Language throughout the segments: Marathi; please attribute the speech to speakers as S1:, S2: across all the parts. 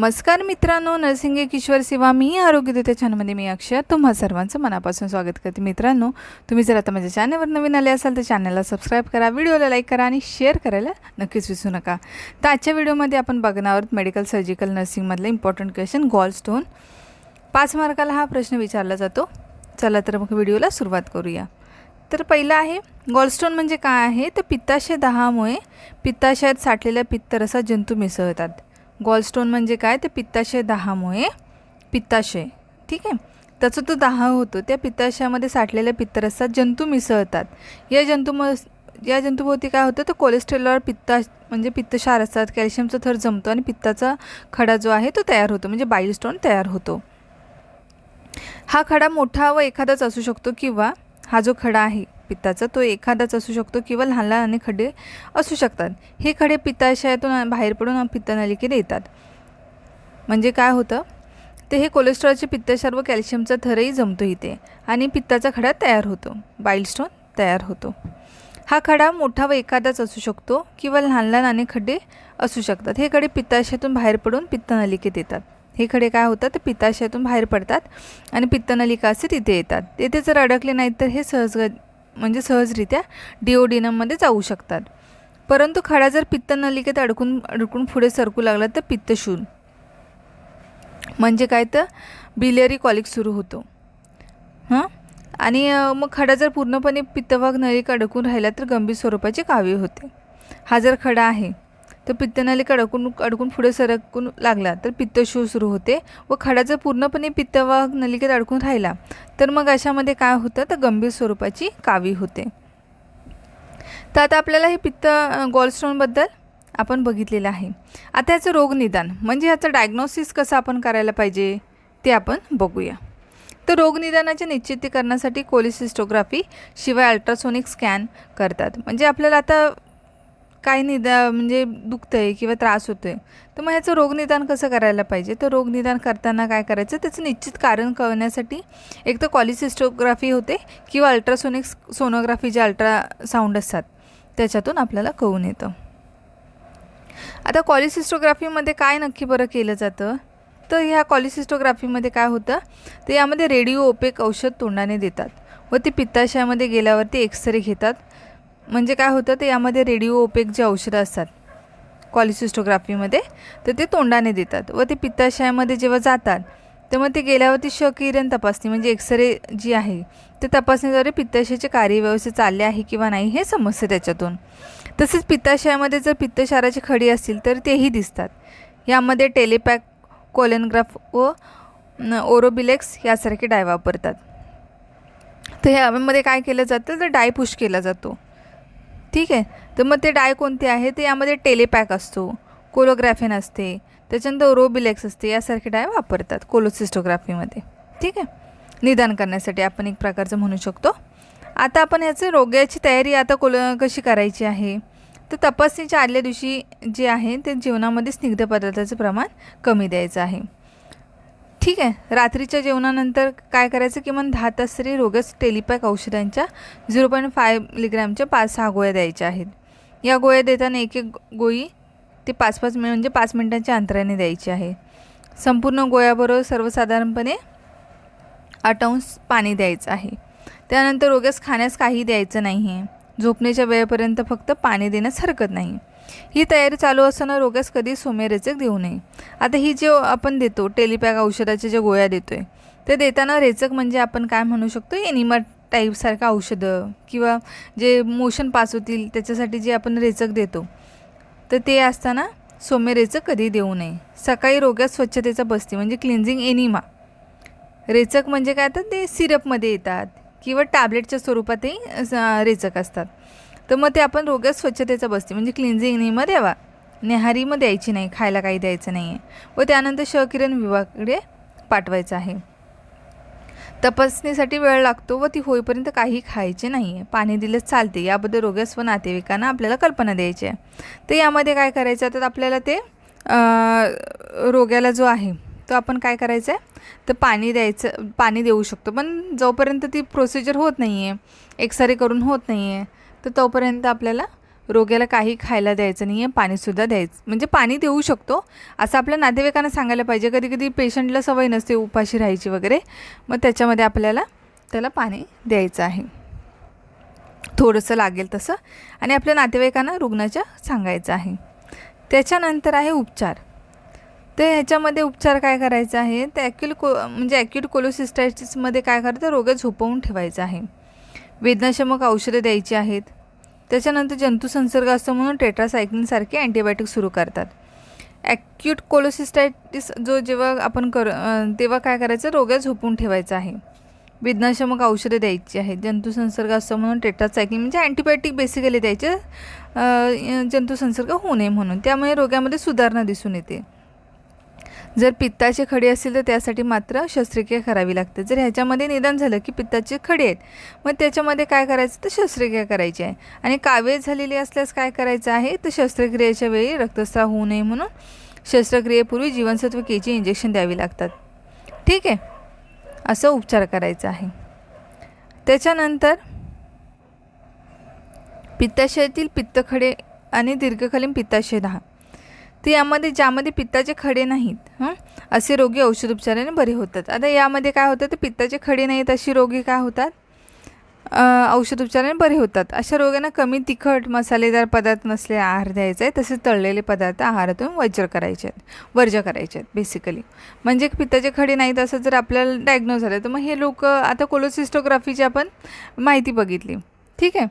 S1: नमस्कार मित्रांनो, नर्सिंग एक ईश्वर सेवा मी आरोग्यदाता चॅनलमध्ये मी अक्षय तुम्हा सर्वांचं मनापासून स्वागत करते। मित्रांनो, तुम्ही जर आता माझ्या चॅनलवर नवीन आले असाल तर चॅनलला सबस्क्राईब करा, व्हिडिओला लाईक करा आणि शेअर करायला नक्कीच विसरू नका। तर आजच्या व्हिडिओमध्ये आपण बघणार आहोत मेडिकल सर्जिकल नर्सिंगमधले इम्पॉर्टंट क्वेश्चन गॉलस्टोन। 5 मार्काला हा प्रश्न विचारला जातो। चला तर मग व्हिडिओला सुरुवात करूया। तर पहिला आहे, गॉलस्टोन म्हणजे काय आहे? तर पित्ताशय दाहामुळे पित्ताशयात साठलेल्या पित्तरसात जंतू मिसळतात। गॉलस्टोन म्हणजे काय? तर पित्ताशय दाहामुळे पित्ताशय, ठीक आहे, त्याचा तो दाह होतो, त्या पित्ताशयामध्ये साठलेल्या पित्तरसात जंतू मिसळतात। या जंतूभोवती काय होतं? तर कोलेस्ट्रॉल म्हणजे पित्तक्षार असतात, कॅल्शियमचा थर जमतो आणि पित्ताचा खडा जो आहे तो तयार होतो, म्हणजे बाईल स्टोन तयार होतो। हा खडा मोठा व एखादाच असू शकतो किंवा हा जो खडा आहे पित्ताचा तो एखादाच असू शकतो किंवा लहान लहान अनेक खडे असू शकतात। हे खडे पित्ताशयातून बाहेर पडून पित्तनलिकेत येतात। म्हणजे काय होतं? ते हे कोलेस्ट्रॉलचे पित्तक्षार व कॅल्शियमचा थरही जमतो इथे आणि पित्ताचा खडा तयार होतो, बाईल स्टोन तयार होतो। हा खडा मोठा व एखादाच असू शकतो किंवा लहान लहान अनेक खडे असू शकतात। हे खडे पित्ताशयातून बाहेर पडून पित्तनलिकेत येतात। हे खडे काय होतात? तर पित्ताशयातून बाहेर पडतात आणि पित्तनलिका असे तिथे येतात। तेथे जर अडकले नाहीत तर हे सहजरित्या डिओडिनममध्ये जाऊ शकतात। परंतु खडा जर पित्तनलिकेत अडकून पुढे सरकू लागला तर पित्तशूल म्हणजे काय? तर बिलिअरी कॉलिक सुरू होतो। आणि मग खडा जर पूर्णपणे पित्तवाहक नलिका अडकून राहिला तर गंभीर स्वरूपाची कावीळ होते। हा जर खडा आहे तर पित्तनलिका अडकून पुढे सरकून लागला तर पित्तशूल सुरू होते व खडा जर पूर्णपणे पित्तवाहक नलिकेत अडकून राहिला तर मग अशामध्ये काय होतं? तर गंभीर स्वरूपाची कावीळ होते। तर आता आपल्याला हे गॉलस्टोनबद्दल आपण बघितलेलं आहे। आता याचं रोगनिदान म्हणजे याचं डायग्नोसिस कसं आपण करायला पाहिजे ते आपण बघूया। तर रोगनिदानाच्या निश्चितीकरणासाठी कोलेसिस्टोग्राफी शिवाय अल्ट्रासोनिक स्कॅन करतात। म्हणजे आपल्याला आता काही म्हणजे दुखतं आहे किंवा त्रास होतो आहे तर मग ह्याचं रोगनिदान कसं करायला पाहिजे? तर रोगनिदान करताना काय करायचं? त्याचं निश्चित कारण कळण्यासाठी एक तर कोलेसिस्टोग्राफी होते किंवा अल्ट्रासोनिक सोनोग्राफी जे अल्ट्रासाऊंड असतात त्याच्यातून आपल्याला कळून येतं। आता कोलेसिस्टोग्राफीमध्ये काय नक्की बरं केलं जातं? तर ह्या कोलेसिस्टोग्राफीमध्ये काय होतं? तर यामध्ये रेडिओ ओपेक औषध तोंडाने देतात व ते पित्ताशयामध्ये गेल्यावरती एक्सरे घेतात। म्हणजे काय होतं? तर यामध्ये रेडिओ ओपेक जे औषधं असतात कोलेसिस्टोग्राफीमध्ये तर ते तोंडाने देतात व ते पित्ताशयामध्ये जेव्हा जातात तर मग ते गेल्यावरती क्षकिरण तपासणी म्हणजे एक्सरे जी आहे ते तपासणीद्वारे पित्ताशयाचे कार्य व्यवस्थित चालले आहे किंवा नाही हे समजते त्याच्यातून। तसेच पित्ताशयामध्ये जर पित्तक्षाराची खडी असतील तर तेही दिसतात। यामध्ये टेलेपॅक, कोलेनग्राफ व ओरोबिलेक्स यासारखे डाय वापरतात। तर ह्यामध्ये काय केलं जातं? तर डाय पुश केला जातो, ठीक आहे। तर मग ते डाय कोणते आहे? ते यामध्ये टेलेपॅक असतो, कोलोग्राफेन असते, त्याच्यानंतर ओरोबिलेक्स असते, यासारखे डाय वापरतात कोलेसिस्टोग्राफीमध्ये, ठीक आहे, निदान करण्यासाठी आपण एक प्रकारचं म्हणू शकतो। आता आपण ह्याचं रोगाची तयारी आता कशी करायची आहे? तर तपासणीच्या आदल्या दिवशी जे आहे ते जेवणामध्ये स्निग्ध पदार्थाचं प्रमाण कमी द्यायचं आहे, ठीक आहे। रात्रीच्या जेवणानंतर काय करायचं? किमान 10 तास तरी रोगस टेलिपॅक औषधांच्या 0.5 मिलीग्रॅमच्या 5-6 गोळ्या द्यायच्या आहेत। या गोळ्या देताना एक गोळी ते 5 म्हणजे 5 मिनिटांच्या अंतराने द्यायची आहे। संपूर्ण गोळ्याबरोबर सर्वसाधारणपणे 8 अंश पाणी द्यायचं आहे। त्यानंतर रोगस खाण्यास काही द्यायचं नाही आहे। झोपण्याच्या वेळेपर्यंत फक्त पाणी देण्यास हरकत नाही। ही तयारी चालू असताना रोगस कधी सोमेरेचक देऊ नये। आता ही जे आपण देतो टेलिपॅक औषधाच्या ज्या गोळ्या देतो आहे ते देताना रेचक म्हणजे आपण काय म्हणू शकतो? एनिमा टाईपसारखं औषधं किंवा जे मोशन पास होतील त्याच्यासाठी जे आपण रेचक देतो तर ते असताना सोमेरेचक कधी देऊ नये। सकाळी रोगात स्वच्छतेचा बस्ती म्हणजे क्लिन्झिंग एनिमा। रेचक म्हणजे काय? तर ते सिरपमध्ये येतात किंवा टॅबलेटच्या स्वरूपातही रेचक असतात। तर मग ते आपण रोगात स्वच्छतेचा बस्ती म्हणजे क्लिन्झिंग एनिमा द्यावा। न्याहारी मग द्यायची नाही, खायला काही द्यायचं नाही आहे व त्यानंतर क्षकिरण विभागाकडे पाठवायचं आहे। तपासणीसाठी वेळ लागतो व ती होईपर्यंत काही खायचे नाही आहे। पाणी दिलंच चालते याबद्दल रोगस व नातेवाईकांना आपल्याला कल्पना द्यायची आहे। तर यामध्ये काय करायचं? तर आपल्याला ते रोग्याला जो आहे तो आपण काय करायचं आहे? तर पाणी देऊ शकतो, पण जोपर्यंत ती प्रोसिजर होत नाही आहे, एक्सरे करून होत नाही आहे तर तोपर्यंत आपल्याला रोग्याला काही खायला द्यायचं नाही आहे, पाणीसुद्धा द्यायचं, म्हणजे पाणी देऊ शकतो असं आपल्या नातेवाईकांना सांगायला पाहिजे. कधी कधी पेशंटला सवय नसते उपाशी राहायची वगैरे, मग त्याच्यामध्ये आपल्याला त्याला पाणी द्यायचं आहे, थोडंसं लागेल तसं, आणि आपल्या नातेवाईकांना रुग्णाच्या सांगायचं आहे. त्याच्यानंतर आहे उपचार. तर ह्याच्यामध्ये उपचार काय करायचा आहे, तर ॲक्यूट कोलोसिस्टायटिसमध्ये काय करायचं, रोग्यात झोपवून ठेवायचं आहे. वेदनाशमक औषधं द्यायची आहेत. त्याच्यानंतर जंतुसंसर्ग असतो म्हणून टेट्रासायक्लिनसारखे अँटीबायोटिक सुरू करतात. ॲक्यूट कोलोसिस्टायटिस जेव्हा आपण तेव्हा काय करायचं, रोग्यात झोपवून ठेवायचं आहे. वेदनाशमक औषधं द्यायची आहेत. जंतुसंसर्ग असतो म्हणून टेट्रासायक्लिन म्हणजे अँटीबायोटिक बेसिकली द्यायचे, जंतुसंसर्ग होऊ नये म्हणून. त्यामुळे रोग्यामध्ये सुधारणा दिसून येते. जर पित्ताचे खडे असतील तर त्यासाठी मात्र शस्त्रक्रिया करावी लागते. जर ह्याच्यामध्ये निदान झालं की पित्ताचे खडे आहेत, मग त्याच्यामध्ये काय करायचं, तर शस्त्रक्रिया करायची आहे. आणि कावीळ झालेली असल्यास काय करायचं आहे, तर शस्त्रक्रियेच्या वेळी रक्तस्राव होऊ नये म्हणून शस्त्रक्रियेपूर्वी जीवनसत्व केची इंजेक्शन द्यावी लागतात. ठीक आहे, असं उपचार करायचा आहे. त्याच्यानंतर पित्ताशयातील पित्तखडे आणि दीर्घकालीन पित्ताशय 10. तर यामध्ये ज्यामध्ये पित्ताचे खडे नाहीत असे रोगी औषधोपचाराने बरे होतात. आता यामध्ये काय होतं, तर पित्ताचे खडे नाहीत अशी रोगी काय होतात, औषधोपचाराने बरे होतात. अशा रोग्यांना कमी तिखट मसालेदार पदार्थ नसलेले आहार द्यायचा आहे. तसेच तळलेले पदार्थ आहारातून वर्ज्य करायचे आहेत बेसिकली. म्हणजे पित्ताचे खडे नाहीत असं जर आपल्याला डायग्नोज झालं, तर मग हे लोक, आता कोलोसिस्टोग्राफीची आपण माहिती बघितली. ठीक आहे,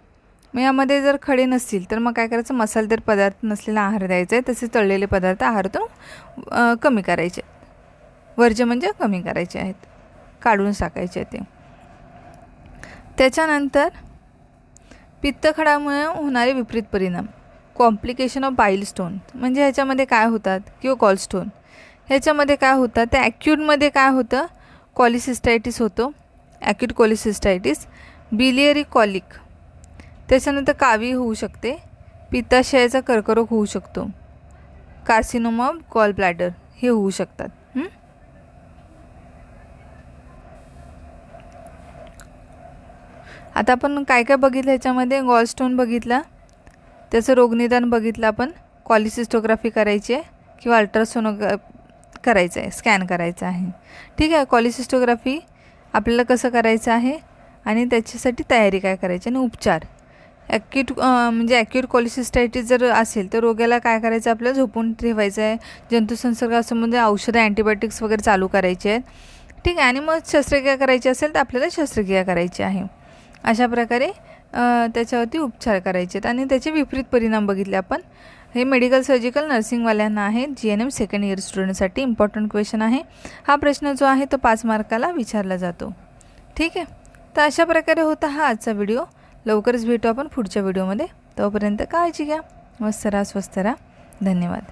S1: मग यामध्ये जर खडे नसतील तर मग काय करायचं, मसालेदार पदार्थ नसलेला आहार द्यायचा आहे. तसेच तळलेले पदार्थ आहारातून कमी करायचे, वर्ज्य म्हणजे कमी करायचे आहेत, काढून टाकायचे ते. त्याच्यानंतर पित्तखडामुळे होणारे विपरीत परिणाम, कॉम्प्लिकेशन ऑफ बाईल स्टोन, म्हणजे ह्याच्यामध्ये काय होतात, किंवा गॉल स्टोन, ह्याच्यामध्ये काय होतं, त्या ॲक्यूटमध्ये काय होतं, कॉलिसिस्टायटिस होतो, ॲक्यूट कोलिसिस्टायटिस, बिलियरी कॉलिक, त्याच्यानंतर कावी होऊ शकते, पित्ताशयाचा कर्करोग होऊ शकतो, कार्सिनोमा ऑफ गॉल ब्लॅडर हे होऊ शकतात. आता आपण काय काय बघितलं ह्याच्यामध्ये, गॉल स्टोन बघितला, त्याचं रोगनिदान बघितलं आपण, कॉलिसिस्टोग्राफी करायची आहे किंवा करायचं आहे, स्कॅन करायचं आहे. ठीक आहे, कॉलिसिस्टोग्राफी आपल्याला कसं करायचं आहे आणि त्याच्यासाठी तयारी काय करायची, आणि उपचार. ॲक्यूट कोलिसिस्टायटिस जर असेल तर रोग्याला काय करायचं, आपल्याला झोपून ठेवायचं आहे. जंतुसंसर्ग असं म्हणजे औषधं अँटीबायोटिक्स वगैरे चालू करायचे आहेत. ठीक आहे, आणि मग शस्त्रक्रिया करायची असेल तर आपल्याला शस्त्रक्रिया करायची आहे. अशा प्रकारे त्याच्यावरती उपचार करायचे आहेत. आणि त्याचे विपरीत परिणाम बघितले आपण. हे मेडिकल सर्जिकल नर्सिंगवाल्यांना आहे, GNM सेकंड इयर स्टुडंटसाठी इम्पॉर्टंट क्वेश्चन आहे. हा प्रश्न जो आहे तो 5 मार्काला विचारला जातो. ठीक आहे, तर अशा प्रकारे होता हा आजचा व्हिडिओ. लवकरच भेटू आपण पुढच्या व्हिडिओमध्ये. तोपर्यंत काळजी घ्या, मस्त राहा, स्वस्थ राहा. धन्यवाद.